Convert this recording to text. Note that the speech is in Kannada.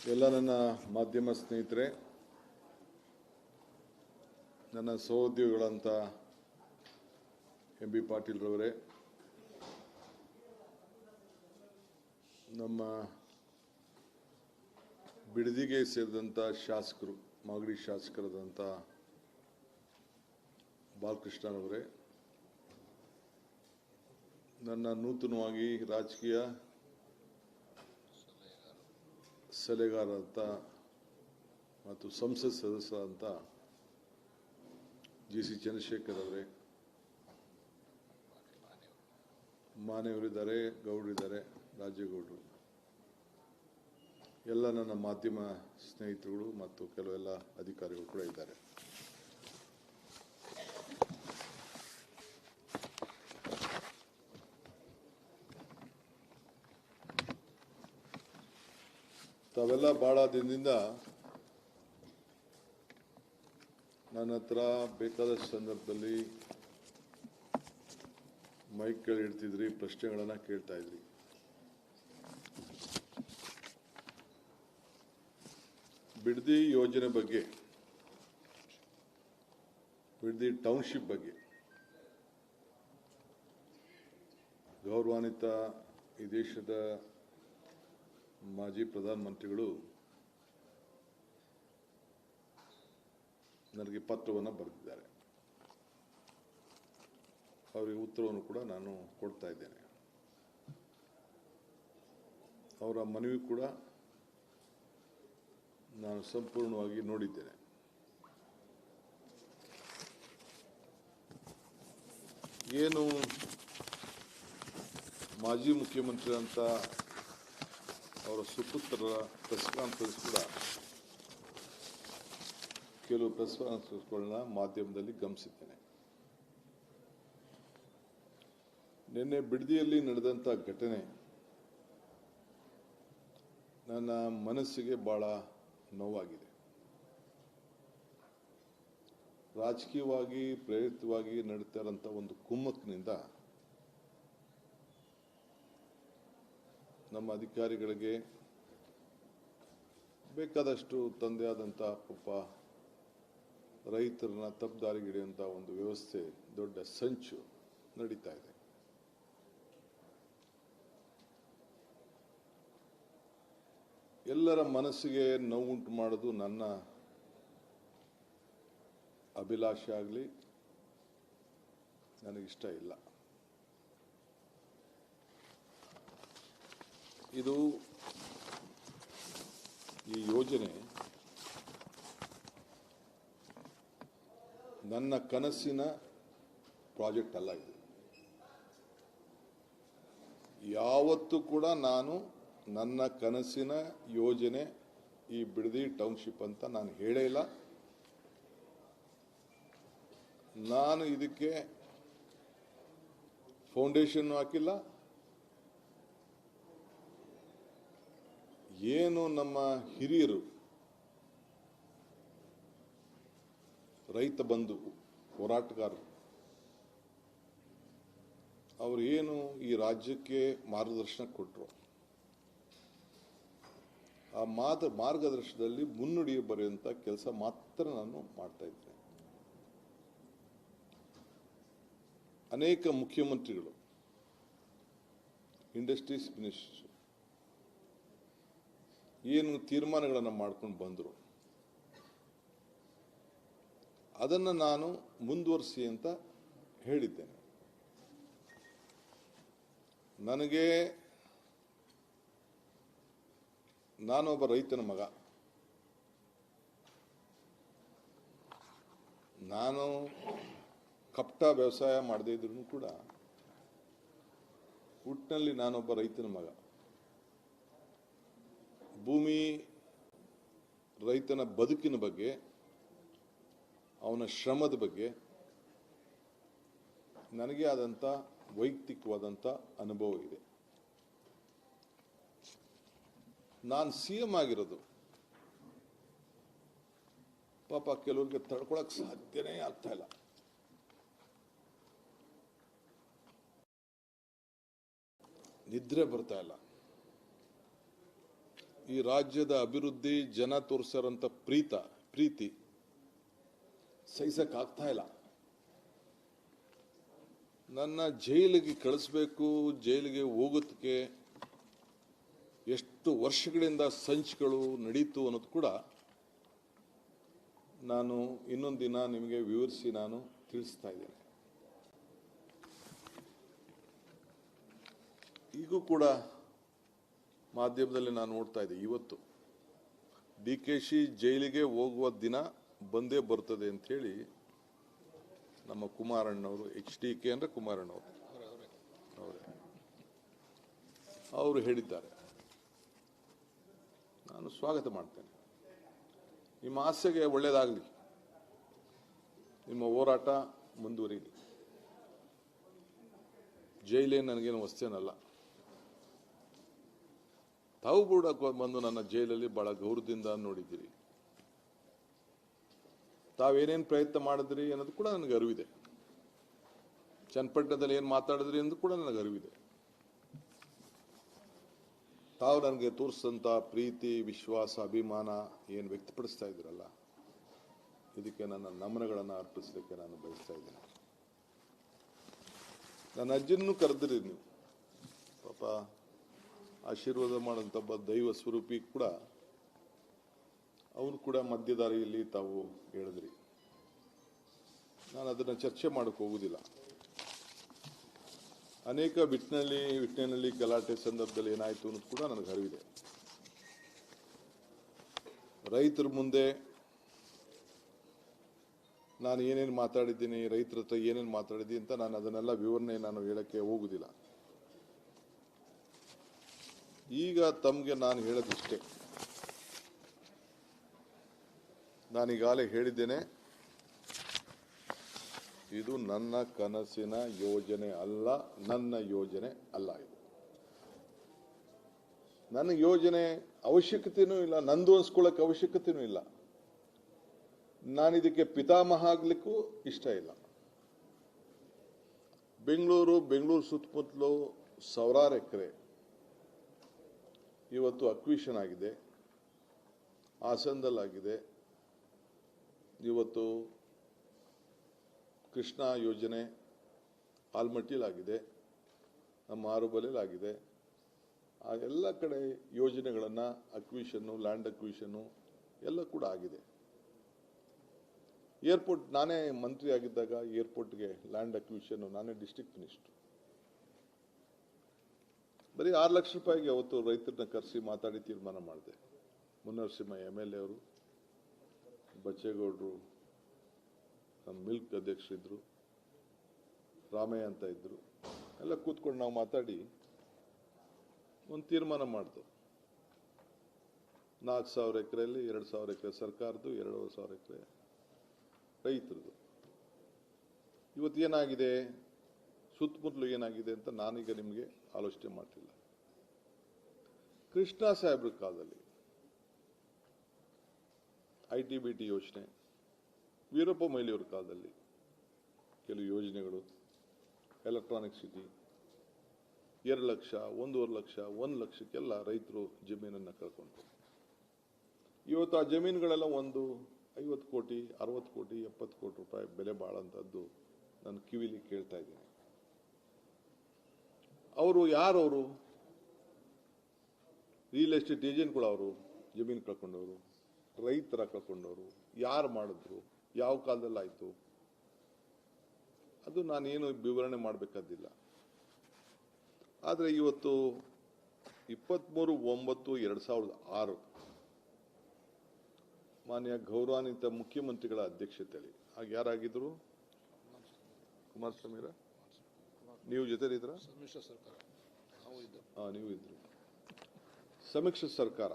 ಎಲ್ಲ ನನ್ನ ಮಾಧ್ಯಮ ಸ್ನೇಹಿತರೆ, ನನ್ನ ಸಹೋದ್ಯೋಗಿಗಳಂತ ಎಂ ಬಿ ಪಾಟೀಲ್ ರವರೇ, ನಮ್ಮ ಬಿಡದಿಗೆ ಸೇರಿದಂಥ ಶಾಸಕರು, ಮಾಗಡಿ ಶಾಸಕರಾದಂಥ ಬಾಲಕೃಷ್ಣರವರೇ, ನನ್ನ ನೂತನವಾಗಿ ರಾಜಕೀಯ ಸಲಹೆಗಾರ ಅಂತ ಮತ್ತು ಸಂಸತ್ ಸದಸ್ಯರಾದಂಥ ಜಿ.ಸಿ. ಚಂದ್ರಶೇಖರ್ ಅವರೇ, ಮಾನೆಯವರಿದ್ದಾರೆ, ಗೌಡರಿದ್ದಾರೆ, ರಾಜೇಗೌಡರು, ಎಲ್ಲ ನನ್ನ ಮಾಧ್ಯಮ ಸ್ನೇಹಿತರುಗಳು ಮತ್ತು ಕೆಲವೆಲ್ಲ ಅಧಿಕಾರಿಗಳು ಕೂಡ ಇದ್ದಾರೆ. ತಾವೆಲ್ಲ ಭಾಳ ದಿನದಿಂದ ನನ್ನ ಹತ್ರ ಬೇಕಾದಷ್ಟು ಸಂದರ್ಭದಲ್ಲಿ ಮೈಕ್ ಕೇಳಿ ಇಡ್ತಿದ್ರಿ, ಪ್ರಶ್ನೆಗಳನ್ನು ಕೇಳ್ತಾ ಇದ್ರಿ. ಬಿಡದಿ ಯೋಜನೆ ಬಗ್ಗೆ, ಬಿಡದಿ ಟೌನ್ಶಿಪ್ ಬಗ್ಗೆ ಗೌರವಾನ್ವಿತ ಈ ದೇಶದ ಮಾಜಿ ಪ್ರಧಾನಮಂತ್ರಿಗಳು ನನಗೆ ಪತ್ರವನ್ನು ಬರೆದಿದ್ದಾರೆ. ಅವರಿಗೆ ಉತ್ತರವನ್ನು ಕೂಡ ನಾನು ಕೊಡ್ತಾ ಇದ್ದೇನೆ. ಅವರ ಮನವಿ ಕೂಡ ನಾನು ಸಂಪೂರ್ಣವಾಗಿ ನೋಡಿದ್ದೇನೆ. ಏನು ಮಾಜಿ ಮುಖ್ಯಮಂತ್ರಿ ಅಂತ ಅವರ ಸುಪುತ್ರರ ಪ್ರೆಸ್ ಕಾನ್ಫರೆನ್ಸ್ ಕೂಡ ಕೆಲವು ಪ್ರೆಸ್ ಕಾನ್ಫರೆನ್ಸ್ಗಳನ್ನ ಮಾಧ್ಯಮದಲ್ಲಿ ಗಮನಿಸಿದ್ದೇನೆ. ನಿನ್ನೆ ಬಿಡದಿಯಲ್ಲಿ ನಡೆದಂಥ ಘಟನೆ ನನ್ನ ಮನಸ್ಸಿಗೆ ಬಹಳ ನೋವಾಗಿದೆ. ರಾಜಕೀಯವಾಗಿ ಪ್ರೇರಿತವಾಗಿ ನಡೀತಾ ಇರೋಂಥ ಒಂದು ಕುಮ್ಮಕ್ಕಿನಿಂದ ನಮ್ಮ ಅಧಿಕಾರಿಗಳಿಗೆ ಬೇಕಾದಷ್ಟು ತಂದೆಯಾದಂಥ ಪಾಪ ರೈತರನ್ನ ತಪ್ಪುದಾರಿಗಿಡಿಯುವಂಥ ಒಂದು ವ್ಯವಸ್ಥೆ, ದೊಡ್ಡ ಸಂಚು ನಡೀತಾ ಇದೆ. ಎಲ್ಲರ ಮನಸ್ಸಿಗೆ ನೋವುಂಟು ಮಾಡೋದು ನನ್ನ ಅಭಿಲಾಷೆ ಆಗಲಿ, ನನಗಿಷ್ಟ ಇಲ್ಲ. ಇದು ಈ ಯೋಜನೆ ನನ್ನ ಕನಸಿನ ಪ್ರಾಜೆಕ್ಟ್ ಅಲ್ಲ. ಇದು ಯಾವತ್ತೂ ಕೂಡ ನಾನು ನನ್ನ ಕನಸಿನ ಯೋಜನೆ ಈ ಬಿಡದಿ ಟೌನ್ಶಿಪ್ ಅಂತ ನಾನು ಹೇಳೇ ಇಲ್ಲ. ನಾನು ಇದಕ್ಕೆ ಫೌಂಡೇಶನ್ ಹಾಕಿಲ್ಲ. ಏನು ನಮ್ಮ ಹಿರಿಯರು, ರೈತ ಬಂಧು ಹೋರಾಟಗಾರರು, ಅವರು ಏನು ಈ ರಾಜ್ಯಕ್ಕೆ ಮಾರ್ಗದರ್ಶನ ಕೊಟ್ಟರು, ಆ ಮಾರ್ಗದರ್ಶನದಲ್ಲಿ ಮುನ್ನುಡಿ ಬರೆಯುವಂಥ ಕೆಲಸ ಮಾತ್ರ ನಾನು ಮಾಡ್ತಾ ಇದ್ದೇನೆ. ಅನೇಕ ಮುಖ್ಯಮಂತ್ರಿಗಳು, ಇಂಡಸ್ಟ್ರೀಸ್ ಮಿನಿಸ್ಟರ್ ಏನು ತೀರ್ಮಾನಗಳನ್ನು ಮಾಡ್ಕೊಂಡು ಬಂದರು, ಅದನ್ನು ನಾನು ಮುಂದುವರಿಸಿ ಅಂತ ಹೇಳಿದ್ದೇನೆ. ನಾನೊಬ್ಬ ರೈತನ ಮಗ. ನಾನು ಕಪಟ ವ್ಯವಸಾಯ ಮಾಡದೇ ಇದ್ರೂ ಕೂಡ ಹುಟ್ಟಿನಲ್ಲಿ ನಾನೊಬ್ಬ ರೈತನ ಮಗ. ಭೂಮಿ, ರೈತನ ಬದುಕಿನ ಬಗ್ಗೆ, ಅವನ ಶ್ರಮದ ಬಗ್ಗೆ ನನಗೆ ಆದಂಥ ವೈಯಕ್ತಿಕವಾದಂಥ ಅನುಭವ ಇದೆ. ನಾನು CM ಆಗಿರೋದು ಪಾಪ ಕೆಲವರಿಗೆ ತಡ್ಕೊಳಕ್ ಸಾಧ್ಯನೇ ಆಗ್ತಾ ಇಲ್ಲ. ನಿದ್ರೆ ಬರ್ತಾ ಇಲ್ಲ. ಈ ರಾಜ್ಯದ ಅಭಿವೃದ್ಧಿ ಜನ ತೋರಿಸಿರೋಂಥ ಪ್ರೀತಿ ಸಹಿಸಕ್ಕಾಗ್ತಾ ಇಲ್ಲ. ನನ್ನ ಜೈಲಿಗೆ ಕಳಿಸ್ಬೇಕು, ಜೈಲಿಗೆ ಹೋಗೋದಕ್ಕೆ ಎಷ್ಟು ವರ್ಷಗಳಿಂದ ಸಂಚುಗಳು ನಡೀತು ಅನ್ನೋದು ಕೂಡ ನಾನು ಇನ್ನೊಂದು ದಿನ ನಿಮಗೆ ವಿವರಿಸಿ ನಾನು ತಿಳಿಸ್ತಾ ಇದ್ದೇನೆ. ಈಗೂ ಕೂಡ ಮಾಧ್ಯಮದಲ್ಲಿ ನಾನು ನೋಡ್ತಾ ಇದ್ದೆ, ಇವತ್ತು DKC ಜೈಲಿಗೆ ಹೋಗುವ ದಿನ ಬಂದೇ ಬರ್ತದೆ ಅಂತ ಹೇಳಿ ನಮ್ಮ ಕುಮಾರಣ್ಣವರು, HDK ಅಂದ್ರೆ ಕುಮಾರಣ್ಣವರು ಅವರು ಹೇಳಿದ್ದಾರೆ. ನಾನು ಸ್ವಾಗತ ಮಾಡ್ತೇನೆ. ನಿಮ್ಮ ಆಸೆಗೆ ಒಳ್ಳೆಯದಾಗಲಿ, ನಿಮ್ಮ ಹೋರಾಟ ಮುಂದುವರಿಲಿ. ಜೈಲೇ ನನಗೇನು ವಸ್ತೇನಲ್ಲ. ತಾವು ಕೂಡ ಬಂದು ನನ್ನ ಜೈಲಲ್ಲಿ ಬಹಳ ಗೌರವದಿಂದ ನೋಡಿದ್ದೀರಿ. ತಾವೇನೇನು ಪ್ರಯತ್ನ ಮಾಡಿದ್ರಿ ಅನ್ನೋದು ಕೂಡ ನನಗೆ ಅರಿವಿದೆ. ಚನ್ನಪಟ್ಟಣದಲ್ಲಿ ಏನು ಮಾತಾಡಿದ್ರಿ ಅನ್ನೋದು ಕೂಡ ನನಗೆ ಅರಿವಿದೆ. ತಾವು ನನಗೆ ತೋರಿಸಿದಂಥ ಪ್ರೀತಿ, ವಿಶ್ವಾಸ, ಅಭಿಮಾನ ಏನು ವ್ಯಕ್ತಪಡಿಸ್ತಾ ಇದ್ದೀರಲ್ಲ, ಇದಕ್ಕೆ ನನ್ನ ನಮನಗಳನ್ನು ಅರ್ಪಿಸಲಿಕ್ಕೆ ನಾನು ಬಯಸ್ತಾ ಇದ್ದೇನೆ. ನನ್ನ ಅಜ್ಜನೂ ಕರೆದಿರಿ ನೀವು, ಪಾಪ ಆಶೀರ್ವಾದ ಮಾಡೋಂಥ ಒಬ್ಬ ದೈವ ಸ್ವರೂಪಿ ಕೂಡ, ಅವನು ಕೂಡ ಮಧ್ಯದಾರಿಯಲ್ಲಿ ತಾವು ಹೇಳಿದ್ರಿ. ನಾನು ಅದನ್ನು ಚರ್ಚೆ ಮಾಡೋಕೆ ಹೋಗುವುದಿಲ್ಲ. ಅನೇಕ ವಿಟ್ನೆನಲ್ಲಿ ಗಲಾಟೆ ಸಂದರ್ಭದಲ್ಲಿ ಏನಾಯಿತು ಅನ್ನೋದು ಕೂಡ ನನಗೆ ಅರಿವಿದೆ. ರೈತರ ಮುಂದೆ ನಾನು ಏನೇನು ಮಾತಾಡಿದ್ದೀನಿ, ರೈತರ ಹತ್ರ ಏನೇನು ಮಾತಾಡಿದ್ದೀನಿ ಅಂತ ನಾನು ಅದನ್ನೆಲ್ಲ ವಿವರಣೆ ನಾನು ಹೇಳಕ್ಕೆ ಹೋಗುವುದಿಲ್ಲ. ಈಗ ತಮಗೆ ನಾನು ಹೇಳೋದಿಷ್ಟೇ. ನಾನೀಗಾಗಲೇ ಹೇಳಿದ್ದೇನೆ, ಇದು ನನ್ನ ಕನಸಿನ ಯೋಜನೆ ಅಲ್ಲ, ನನ್ನ ಯೋಜನೆ ಅಲ್ಲ. ಇದು ನನ್ನ ಯೋಜನೆ ಅವಶ್ಯಕತೆಯೂ ಇಲ್ಲ, ನಂದು ಅನ್ಸ್ಕೊಳ್ಳೋಕೆ ಅವಶ್ಯಕತೆಯೂ ಇಲ್ಲ. ನಾನಿದಕ್ಕೆ ಪಿತಾಮಹ ಆಗ್ಲಿಕ್ಕೂ ಇಷ್ಟ ಇಲ್ಲ. ಬೆಂಗಳೂರು ಸುತ್ತಮುತ್ತಲು ಸಾವಿರಾರು ಎಕರೆ ಇವತ್ತು ಅಕ್ವಿಷನ್ ಆಗಿದೆ, ಹಾಸನದಲ್ಲಾಗಿದೆ, ಇವತ್ತು ಕೃಷ್ಣ ಯೋಜನೆ ಆಲ್ಮಟ್ಟಿಲಾಗಿದೆ, ನಮ್ಮ ಆರುಬಲೆಲಾಗಿದೆ. ಆ ಎಲ್ಲ ಕಡೆ ಯೋಜನೆಗಳನ್ನು ಅಕ್ವಿಷನ್ನು, ಲ್ಯಾಂಡ್ ಅಕ್ವಿಷನ್ನು ಎಲ್ಲ ಕೂಡ ಆಗಿದೆ. ಏರ್ಪೋರ್ಟ್ ನಾನೇ ಮಂತ್ರಿ ಆಗಿದ್ದಾಗ ಏರ್ಪೋರ್ಟ್ಗೆ ಲ್ಯಾಂಡ್ ಅಕ್ವಿಷನ್ನು ನಾನೇ ಡಿಸ್ಟ್ರಿಕ್ಟ್ ಮಿನಿಸ್ಟರ್. ಬರೀ 6 ಲಕ್ಷ ರೂಪಾಯಿಗೆ ಅವತ್ತು ರೈತರನ್ನ ಕರೆಸಿ ಮಾತಾಡಿ ತೀರ್ಮಾನ ಮಾಡಿದೆ. ಮುನ್ನರಸಿಂಹ MLA ಅವರು, ಬಚ್ಚೇಗೌಡರು, ನಮ್ಮ ಮಿಲ್ಕ್ ಅಧ್ಯಕ್ಷರಿದ್ರು, ರಾಮಯ್ಯ ಅಂತ ಇದ್ರು, ಎಲ್ಲ ಕೂತ್ಕೊಂಡು ನಾವು ಮಾತಾಡಿ ಒಂದು ತೀರ್ಮಾನ ಮಾಡಿದ್ರು. 4,000 ಎಕರೆಯಲ್ಲಿ 2,000 ಎಕರೆ ಸರ್ಕಾರದ್ದು, 2,500 ಎಕರೆ ರೈತರದು. ಇವತ್ತು ಏನಾಗಿದೆ, ಸುತ್ತಮುತ್ತಲು ಏನಾಗಿದೆ ಅಂತ ನಾನೀಗ ನಿಮಗೆ ಆಲೋಚನೆ ಮಾಡ್ತಿಲ್ಲ. ಕೃಷ್ಣ ಸಾಹೇಬ್ರ ಕಾಲದಲ್ಲಿ ITBT ಯೋಜನೆ, ವೀರಪ್ಪ ಮೊಯ್ಲಿಯವ್ರ ಕಾಲದಲ್ಲಿ ಕೆಲವು ಯೋಜನೆಗಳು, ಎಲೆಕ್ಟ್ರಾನಿಕ್ ಸಿಟಿ, 2 ಲಕ್ಷ, 1.5 ಲಕ್ಷ, 1 ಲಕ್ಷಕ್ಕೆಲ್ಲ ರೈತರು ಜಮೀನನ್ನು ಕಳ್ಕೊಂಡ್ರು. ಇವತ್ತು ಆ ಜಮೀನುಗಳೆಲ್ಲ ಒಂದು 50 ಕೋಟಿ, 60 ಕೋಟಿ, 70 ಕೋಟಿ ರೂಪಾಯಿ ಬೆಲೆ ಬಾಳಂಥದ್ದು ನಾನು ಕಿವಿಲಿ ಕೇಳ್ತಾ ಇದ್ದೀನಿ. ಅವರು ಯಾರವರು? ರಿಯಲ್ ಎಸ್ಟೇಟ್ ಏಜೆಂಟ್ಗಳು. ಅವರು ಜಮೀನು ಕಳ್ಕೊಂಡವರು, ರೈತರ ಕಳ್ಕೊಂಡವರು. ಯಾರು ಮಾಡಿದ್ರು, ಯಾವ ಕಾಲದಲ್ಲಿ ಆಯಿತು, ಅದು ನಾನೇನು ವಿವರಣೆ ಮಾಡಬೇಕಾದಿಲ್ಲ. ಆದರೆ ಇವತ್ತು 23/9/2006 ಮಾನ್ಯ ಗೌರವಾನ್ವಿತ ಮುಖ್ಯಮಂತ್ರಿಗಳ ಅಧ್ಯಕ್ಷತೆಯಲ್ಲಿ, ಆಗ ಯಾರಾಗಿದ್ರು? ಕುಮಾರಸ್ವಾಮಿ, ನೀವು ಜೊತೆಲಿದ್ರ? ಸಮ್ಮಿಶ್ರ ಸರ್ಕಾರ, ನೀವು ಇದ್ರಿ. ಸಮ್ಮಿಶ್ರ ಸರ್ಕಾರ